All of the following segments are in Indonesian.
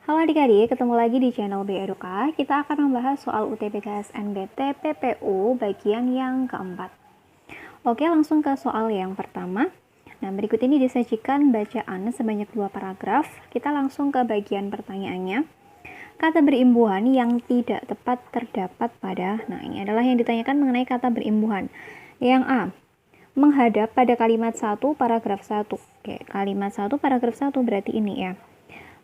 Halo adik-adik, ketemu lagi di channel B Eduka. Kita akan membahas soal UTBK SNBT PPU bagian yang keempat. Oke, langsung ke soal yang pertama. Nah, berikut ini disajikan bacaan sebanyak 2 paragraf. Kita langsung ke bagian pertanyaannya. Kata berimbuhan yang tidak tepat terdapat pada, nah ini adalah yang ditanyakan mengenai kata berimbuhan. Yang A, menghadap pada kalimat 1 paragraf 1. Oke, kalimat 1 paragraf 1 berarti ini ya.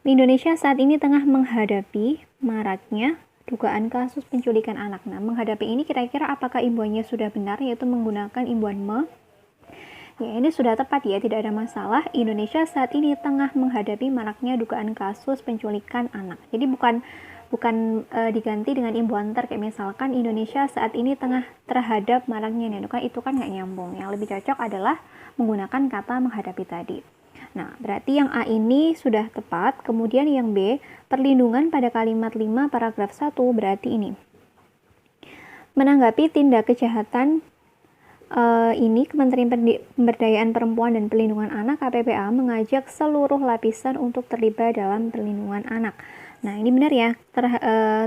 Indonesia saat ini tengah menghadapi maraknya dugaan kasus penculikan anak. Nah, menghadapi ini kira-kira apakah imbuhannya sudah benar, yaitu menggunakan imbuhan me? Ya, ini sudah tepat ya, tidak ada masalah. Indonesia saat ini tengah menghadapi maraknya dugaan kasus penculikan anak. Jadi bukan diganti dengan imbuhan ter, kayak misalkan Indonesia saat ini tengah terhadap maraknya nih, itu kan nggak nyambung. Yang lebih cocok adalah menggunakan kata menghadapi tadi. Nah, berarti yang A ini sudah tepat. Kemudian yang B, perlindungan pada kalimat 5 paragraf 1 berarti ini. Menanggapi tindak kejahatan ini, Kementerian Pemberdayaan Perempuan dan Perlindungan Anak KPPA mengajak seluruh lapisan untuk terlibat dalam perlindungan anak. Nah, ini benar ya,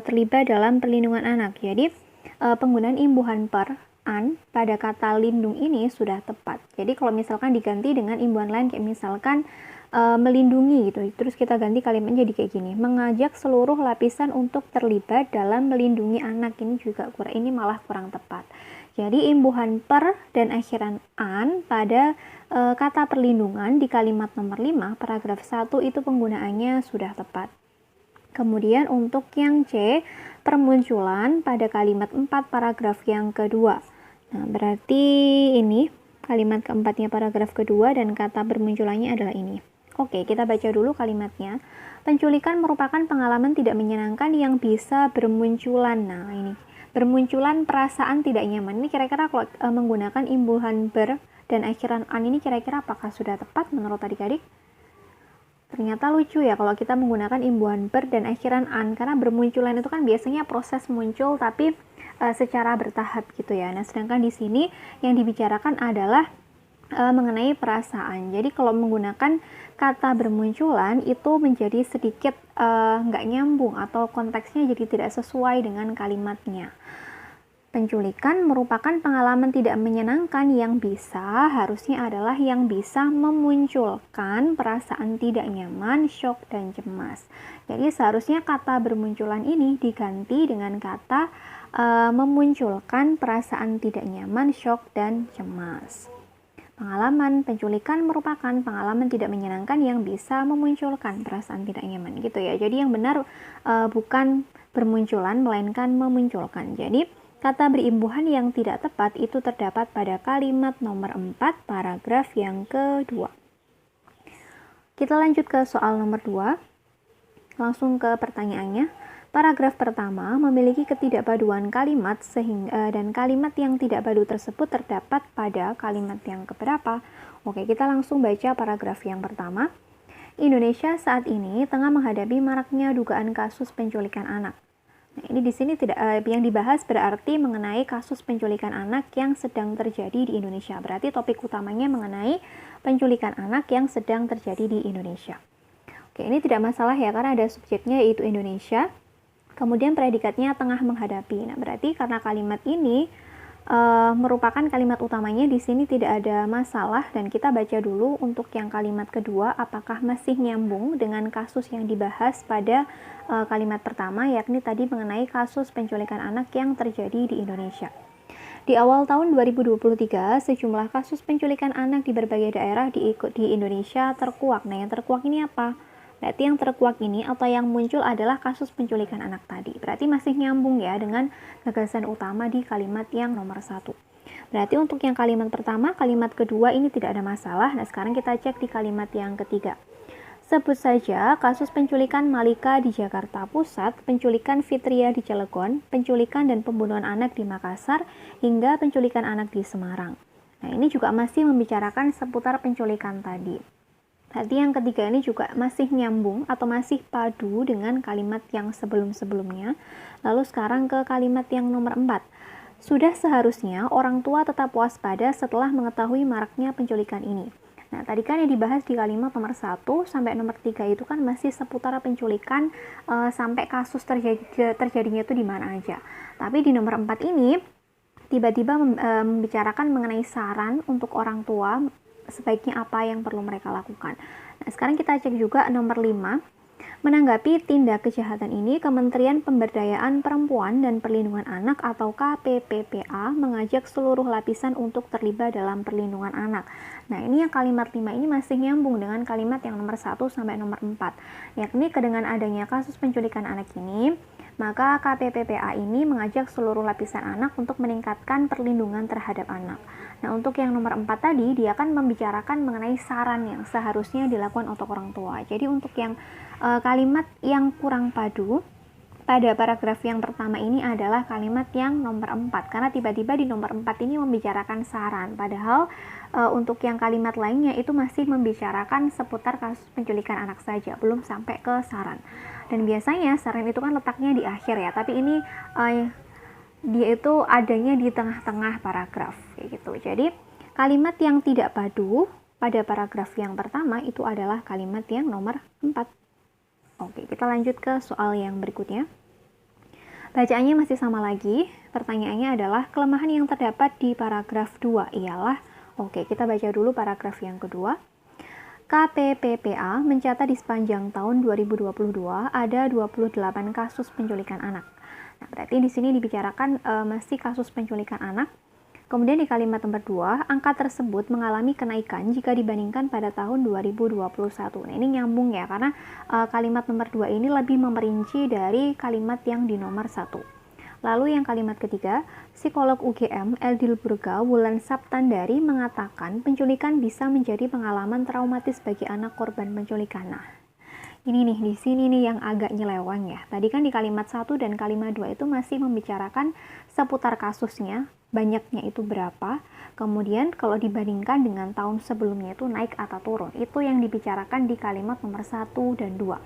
terlibat dalam perlindungan anak. Jadi, penggunaan imbuhan per an pada kata lindung ini sudah tepat. Jadi kalau misalkan diganti dengan imbuhan lain kayak misalkan melindungi gitu, terus kita ganti kalimatnya jadi kayak gini, mengajak seluruh lapisan untuk terlibat dalam melindungi anak, ini malah kurang tepat. Jadi imbuhan per dan akhiran an pada kata perlindungan di kalimat nomor 5 paragraf 1 itu penggunaannya sudah tepat. Kemudian untuk yang C, permunculan pada kalimat 4 paragraf yang kedua. Nah, berarti ini kalimat keempatnya paragraf kedua dan kata bermunculannya adalah ini. Oke, kita baca dulu kalimatnya. Penculikan merupakan pengalaman tidak menyenangkan yang bisa bermunculan. Nah, ini bermunculan perasaan tidak nyaman. Ini kira-kira kalau menggunakan imbuhan ber dan akhiran an ini kira-kira apakah sudah tepat menurut adik-adik? Ternyata lucu ya kalau kita menggunakan imbuhan ber dan akhiran an, karena bermunculan itu kan biasanya proses muncul tapi secara bertahap gitu ya. Nah, sedangkan di sini yang dibicarakan adalah mengenai perasaan. Jadi kalau menggunakan kata bermunculan itu menjadi sedikit nggak nyambung atau konteksnya jadi tidak sesuai dengan kalimatnya. Penculikan merupakan pengalaman tidak menyenangkan yang harusnya adalah yang bisa memunculkan perasaan tidak nyaman, syok, dan cemas. Jadi seharusnya kata bermunculan ini diganti dengan kata memunculkan perasaan tidak nyaman, syok, dan cemas. Pengalaman penculikan merupakan pengalaman tidak menyenangkan yang bisa memunculkan perasaan tidak nyaman gitu ya. Jadi yang benar bukan bermunculan melainkan memunculkan. Jadi kata berimbuhan yang tidak tepat itu terdapat pada kalimat nomor 4 paragraf yang kedua. Kita lanjut ke soal nomor 2. Langsung ke pertanyaannya. Paragraf pertama memiliki ketidakpaduan kalimat dan kalimat yang tidak padu tersebut terdapat pada kalimat yang keberapa? Oke, kita langsung baca paragraf yang pertama. Indonesia saat ini tengah menghadapi maraknya dugaan kasus penculikan anak. Nah, ini di sini tidak yang dibahas berarti mengenai kasus penculikan anak yang sedang terjadi di Indonesia. Berarti topik utamanya mengenai penculikan anak yang sedang terjadi di Indonesia. Oke, ini tidak masalah ya karena ada subjeknya yaitu Indonesia. Kemudian predikatnya tengah menghadapi. Nah, berarti karena kalimat ini merupakan kalimat utamanya di sini tidak ada masalah dan kita baca dulu untuk yang kalimat kedua apakah masih nyambung dengan kasus yang dibahas pada kalimat pertama, yakni tadi mengenai kasus penculikan anak yang terjadi di Indonesia. Di awal tahun 2023, sejumlah kasus penculikan anak di berbagai daerah di Indonesia terkuak. Nah, yang terkuak ini apa? Berarti yang terkuak ini atau yang muncul adalah kasus penculikan anak tadi. Berarti masih nyambung ya dengan gagasan utama di kalimat yang nomor 1. Berarti untuk yang kalimat pertama, kalimat kedua ini tidak ada masalah. Nah, sekarang kita cek di kalimat yang ketiga. Sebut saja kasus penculikan Malika di Jakarta Pusat, penculikan Fitria di Cilegon, penculikan dan pembunuhan anak di Makassar, hingga penculikan anak di Semarang. Nah, ini juga masih membicarakan seputar penculikan tadi. Berarti yang ketiga ini juga masih nyambung atau masih padu dengan kalimat yang sebelum-sebelumnya. Lalu sekarang ke kalimat yang nomor 4. Sudah seharusnya orang tua tetap waspada setelah mengetahui maraknya penculikan ini. Nah, tadi kan yang dibahas di kalimat nomor 1 sampai nomor 3 itu kan masih seputar penculikan sampai kasus terjadinya itu di mana aja. Tapi di nomor 4 ini tiba-tiba membicarakan mengenai saran untuk orang tua sebaiknya apa yang perlu mereka lakukan. Nah, sekarang kita cek juga nomor 5. Menanggapi tindak kejahatan ini, Kementerian Pemberdayaan Perempuan dan Perlindungan Anak atau KPPPA mengajak seluruh lapisan untuk terlibat dalam perlindungan anak. Nah, ini yang kalimat 5 ini masih nyambung dengan kalimat yang nomor 1 sampai nomor 4. Yakni dengan adanya kasus penculikan anak ini, maka KPPPA ini mengajak seluruh lapisan anak untuk meningkatkan perlindungan terhadap anak. Nah, untuk yang nomor 4 tadi, dia akan membicarakan mengenai saran yang seharusnya dilakukan untuk orang tua. Jadi untuk yang kalimat yang kurang padu pada paragraf yang pertama ini adalah kalimat yang nomor 4, karena tiba-tiba di nomor 4 ini membicarakan saran, padahal untuk yang kalimat lainnya itu masih membicarakan seputar kasus penculikan anak saja, belum sampai ke saran. Dan biasanya saran itu kan letaknya di akhir ya, tapi ini dia itu adanya di tengah-tengah paragraf kayak gitu. Jadi kalimat yang tidak padu pada paragraf yang pertama itu adalah kalimat yang nomor 4. Oke, kita lanjut ke soal yang berikutnya. Bacaannya masih sama lagi. Pertanyaannya adalah kelemahan yang terdapat di paragraf 2 ialah, oke, kita baca dulu paragraf yang kedua. KPPPA mencatat di sepanjang tahun 2022 ada 28 kasus penculikan anak. Nah, berarti di sini dibicarakan masih kasus penculikan anak. Kemudian di kalimat nomor 2, angka tersebut mengalami kenaikan jika dibandingkan pada tahun 2021. Nah, ini nyambung ya, karena kalimat nomor 2 ini lebih memerinci dari kalimat yang di nomor 1. Lalu yang kalimat ketiga, psikolog UGM Eldil Burga Wulan Saptandari mengatakan penculikan bisa menjadi pengalaman traumatis bagi anak korban penculikan. Nah, ini nih, di sini nih yang agak nyeleweng ya. Tadi kan di kalimat 1 dan kalimat 2 itu masih membicarakan seputar kasusnya, banyaknya itu berapa, kemudian kalau dibandingkan dengan tahun sebelumnya itu naik atau turun. Itu yang dibicarakan di kalimat nomor 1 dan 2.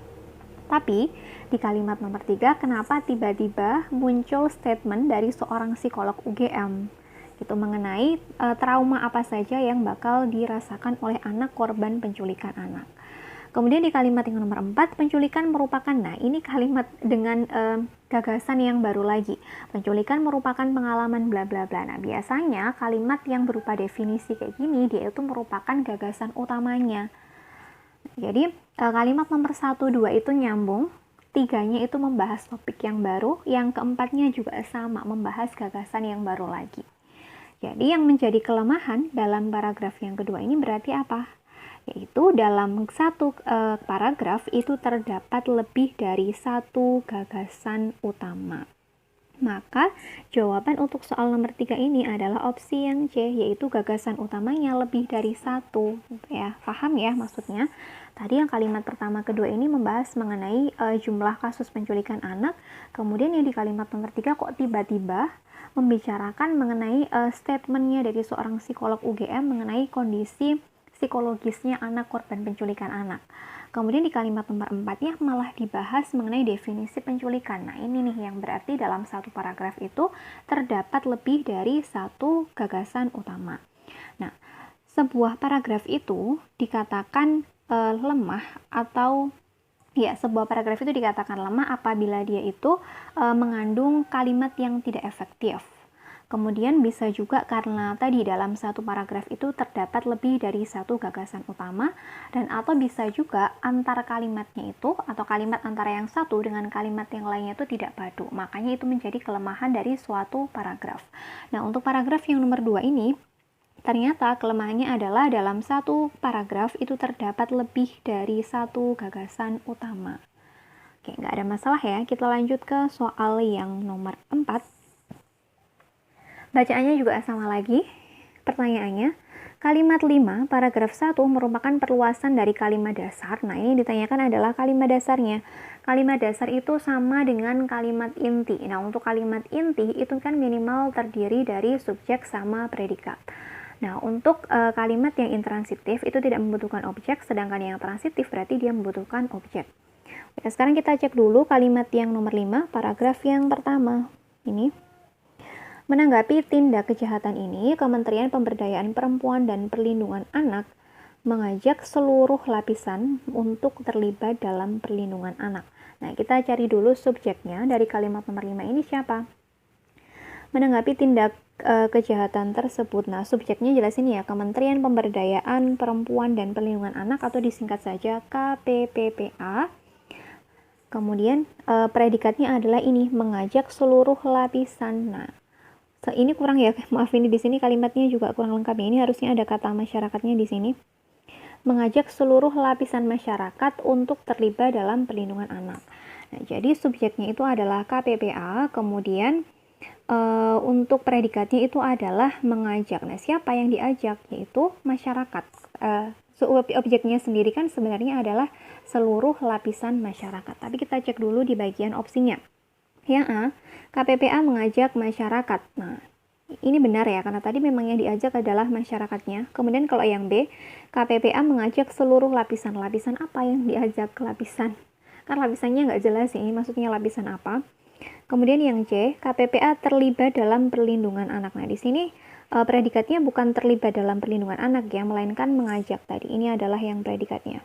Tapi di kalimat nomor 3, kenapa tiba-tiba muncul statement dari seorang psikolog UGM gitu mengenai trauma apa saja yang bakal dirasakan oleh anak korban penculikan anak. Kemudian di kalimat yang nomor 4, penculikan merupakan, nah ini kalimat dengan gagasan yang baru lagi. Penculikan merupakan pengalaman bla bla bla. Nah, biasanya kalimat yang berupa definisi kayak gini, dia itu merupakan gagasan utamanya. Jadi kalimat nomor 1, 2 itu nyambung, 3-nya itu membahas topik yang baru, yang keempatnya juga sama, membahas gagasan yang baru lagi. Jadi yang menjadi kelemahan dalam paragraf yang kedua ini berarti apa? Yaitu dalam satu paragraf itu terdapat lebih dari satu gagasan utama. Maka jawaban untuk soal nomor 3 ini adalah opsi yang C, yaitu gagasan utamanya lebih dari satu. Ya, paham ya maksudnya? Tadi yang kalimat pertama kedua ini membahas mengenai jumlah kasus penculikan anak, kemudian yang di kalimat nomor 3 kok tiba-tiba membicarakan mengenai statementnya dari seorang psikolog UGM mengenai kondisi psikologisnya anak korban penculikan anak. Kemudian di kalimat nomor 4-nya malah dibahas mengenai definisi penculikan. Nah, ini nih yang berarti dalam satu paragraf itu terdapat lebih dari satu gagasan utama. Nah, sebuah paragraf itu dikatakan lemah atau sebuah paragraf itu dikatakan lemah apabila dia itu mengandung kalimat yang tidak efektif. Kemudian bisa juga karena tadi dalam satu paragraf itu terdapat lebih dari satu gagasan utama, dan atau bisa juga antara kalimatnya itu atau kalimat antara yang satu dengan kalimat yang lainnya itu tidak padu. Makanya itu menjadi kelemahan dari suatu paragraf. Nah, untuk paragraf yang nomor 2 ini ternyata kelemahannya adalah dalam satu paragraf itu terdapat lebih dari satu gagasan utama. Oke, nggak ada masalah ya. Kita lanjut ke soal yang nomor 4. Bacaannya juga sama lagi. Pertanyaannya, kalimat 5 paragraf 1 merupakan perluasan dari kalimat dasar. Nah, ini ditanyakan adalah kalimat dasarnya. Kalimat dasar itu sama dengan kalimat inti. Nah, untuk kalimat inti itu kan minimal terdiri dari subjek sama predikat. Nah, untuk kalimat yang intransitif itu tidak membutuhkan objek, sedangkan yang transitif berarti dia membutuhkan objek. Oke, sekarang kita cek dulu kalimat yang nomor 5, paragraf yang pertama. Ini. Menanggapi tindak kejahatan ini, Kementerian Pemberdayaan Perempuan dan Perlindungan Anak mengajak seluruh lapisan untuk terlibat dalam perlindungan anak. Nah, kita cari dulu subjeknya dari kalimat nomor 5 ini siapa? Menanggapi tindak kejahatan tersebut. Nah, subjeknya jelas ini ya, Kementerian Pemberdayaan Perempuan dan Perlindungan Anak atau disingkat saja KPPPA. Kemudian predikatnya adalah ini, mengajak seluruh lapisan. Nah, ini kurang ya, maaf ini di sini kalimatnya juga kurang lengkap ya. Ini harusnya ada kata masyarakatnya di sini. Mengajak seluruh lapisan masyarakat untuk terlibat dalam perlindungan anak. Nah, jadi subjeknya itu adalah KPPA, kemudian untuk predikatnya itu adalah mengajak. Nah, siapa yang diajak? Yaitu masyarakat. Objeknya sendiri kan sebenarnya adalah seluruh lapisan masyarakat. Tapi kita cek dulu di bagian opsinya. Yang A, KPPA mengajak masyarakat. Nah, ini benar ya, karena tadi memang yang diajak adalah masyarakatnya. Kemudian kalau yang B, KPPA mengajak seluruh lapisan. Lapisan apa yang diajak lapisan? Kan lapisannya nggak jelas ini, maksudnya lapisan apa. Kemudian yang C, KPPA terlibat dalam perlindungan anak. Nah, di sini predikatnya bukan terlibat dalam perlindungan anak ya, melainkan mengajak tadi. Ini adalah yang predikatnya.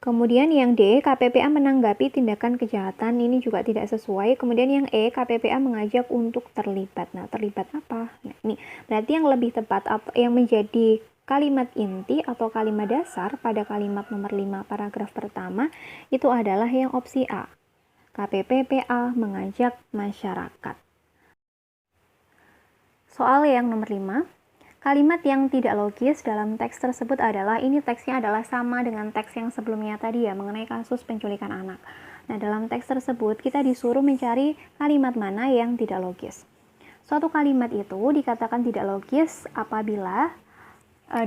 Kemudian yang D, KPPA menanggapi tindakan kejahatan, ini juga tidak sesuai. Kemudian yang E, KPPA mengajak untuk terlibat. Nah, terlibat apa? Nah, ini berarti yang lebih tepat, yang menjadi kalimat inti atau kalimat dasar pada kalimat nomor 5 paragraf pertama, itu adalah yang opsi A. KPPPA mengajak masyarakat. Soal yang nomor 5. Kalimat yang tidak logis dalam teks tersebut adalah, ini teksnya adalah sama dengan teks yang sebelumnya tadi ya, mengenai kasus penculikan anak. Nah, dalam teks tersebut kita disuruh mencari kalimat mana yang tidak logis. Suatu kalimat itu dikatakan tidak logis apabila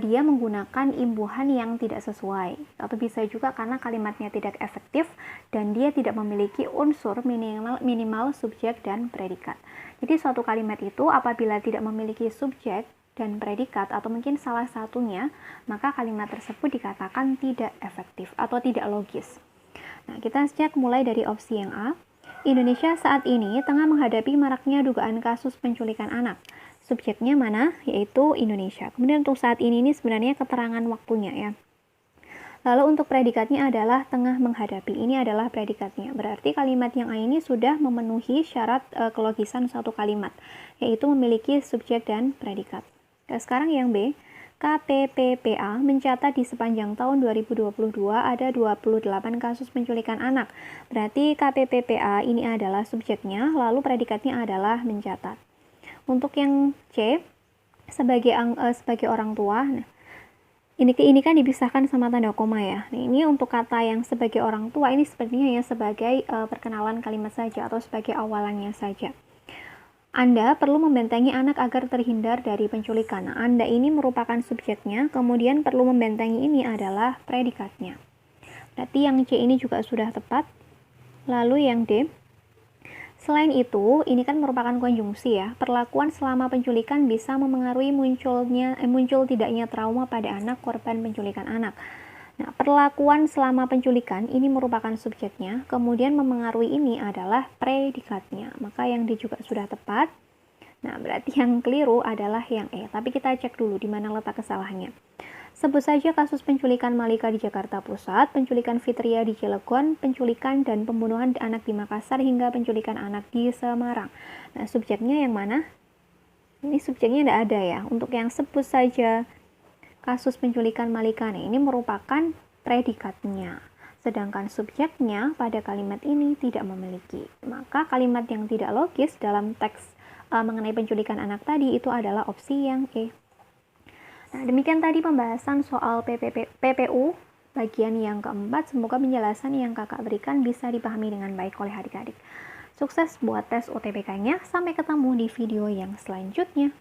dia menggunakan imbuhan yang tidak sesuai, atau bisa juga karena kalimatnya tidak efektif dan dia tidak memiliki unsur minimal subjek dan predikat. Jadi suatu kalimat itu apabila tidak memiliki subjek dan predikat atau mungkin salah satunya, maka kalimat tersebut dikatakan tidak efektif atau tidak logis. Nah, kita cek mulai dari opsi yang A. Indonesia saat ini tengah menghadapi maraknya dugaan kasus penculikan anak. Subjeknya mana? Yaitu Indonesia. Kemudian untuk saat ini sebenarnya keterangan waktunya ya. Lalu untuk predikatnya adalah tengah menghadapi. Ini adalah predikatnya. Berarti kalimat yang A ini sudah memenuhi syarat kelogisan suatu kalimat, yaitu memiliki subjek dan predikat. Sekarang yang B, KPPPA mencatat di sepanjang tahun 2022 ada 28 kasus penculikan anak. Berarti KPPPA ini adalah subjeknya, lalu predikatnya adalah mencatat. Untuk yang C, sebagai orang tua, nah, ini kan dipisahkan sama tanda koma ya. Nah, ini untuk kata yang sebagai orang tua ini sepertinya ya sebagai perkenalan kalimat saja atau sebagai awalannya saja. Anda perlu membentengi anak agar terhindar dari penculikan. Nah, Anda ini merupakan subjeknya, kemudian perlu membentengi ini adalah predikatnya. Berarti yang C ini juga sudah tepat. Lalu yang D, selain itu, ini kan merupakan konjungsi ya. Perlakuan selama penculikan bisa memengaruhi muncul tidaknya trauma pada anak korban penculikan anak. Nah, perlakuan selama penculikan ini merupakan subjeknya, kemudian memengaruhi ini adalah predikatnya. Maka yang D juga sudah tepat. Nah, berarti yang keliru adalah yang E. Tapi kita cek dulu di mana letak kesalahannya. Sebut saja kasus penculikan Malika di Jakarta Pusat, penculikan Fitria di Cilegon, penculikan dan pembunuhan anak di Makassar, hingga penculikan anak di Semarang. Nah, subjeknya yang mana? Ini subjeknya tidak ada ya. Untuk yang sebut saja kasus penculikan Malika ini merupakan predikatnya. Sedangkan subjeknya pada kalimat ini tidak memiliki. Maka kalimat yang tidak logis dalam teks mengenai penculikan anak tadi itu adalah opsi yang E. Nah, demikian tadi pembahasan soal PPU bagian yang keempat. Semoga penjelasan yang kakak berikan bisa dipahami dengan baik oleh adik-adik. Sukses buat tes UTBK-nya. Sampai ketemu di video yang selanjutnya.